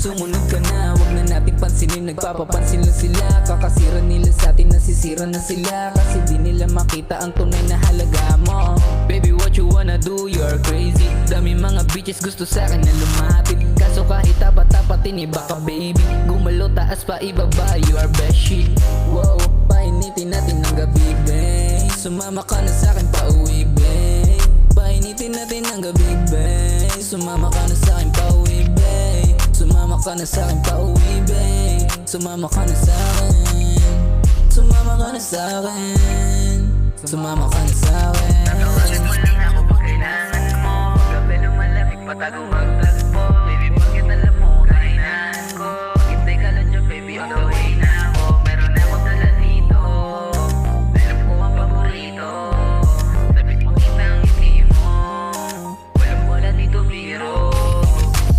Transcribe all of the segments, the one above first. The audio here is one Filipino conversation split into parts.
sumunod ka na, wag na natin pansinin. Nagpapapansin lang sila, kakasira nila sa atin, nasisira na sila. Kasi di nila makita ang tunay na halaga mo. Baby, what you wanna do? You're crazy. Dami mga bitches gusto sa akin na lumapit. Kaso kahit tapat-tapatin, iba ka baby. Gumalo taas pa ibaba, you are best shit. Wow, painitin natin ng gabi, babe. Sumama ka na sa akin pauwi, babe. Painitin natin ng gabi, babe. Sumama ka na sa akin pauwi, babe. Sumama ka na sa akin pauwi, babe. Sumama ka na sa akin. Sumama ka na sa akin. Sumama ka na sa akin. Tatawagan mo lang ako pag kailangan mo. Gabi na malamig, patago magtagpo. Baby, bakit alam mo kahinaan ko? Hintay ka lang dyan, baby, on the way na ako. Meron akong dala dito, alam ko ang paborito. Sabik makita ang ngiti mo, walang wala dito biro.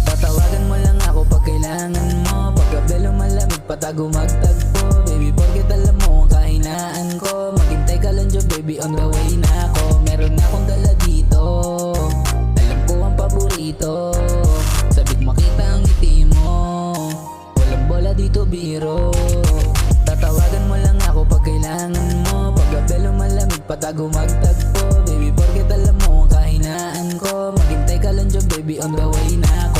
Tatawagan mo lang ako pag kailangan mo. Pag gabi lumalamig, patago magtagpo. Baby, bakit alam mo ang kahinaan ko? Maghintay ka lang dyan, baby, on the way na ako. Meron akong dala dito, alam ko ang paborito. Sabik makita ang ngiti mo, walang bola dito biro. Tatawagan mo lang ako pag kailangan mo. Pag gabi lumalamig, patago magtagpo. Baby, bakit alam mo ang kahinaan ko? Maghintay ka lang dyan, baby, on the way na ako.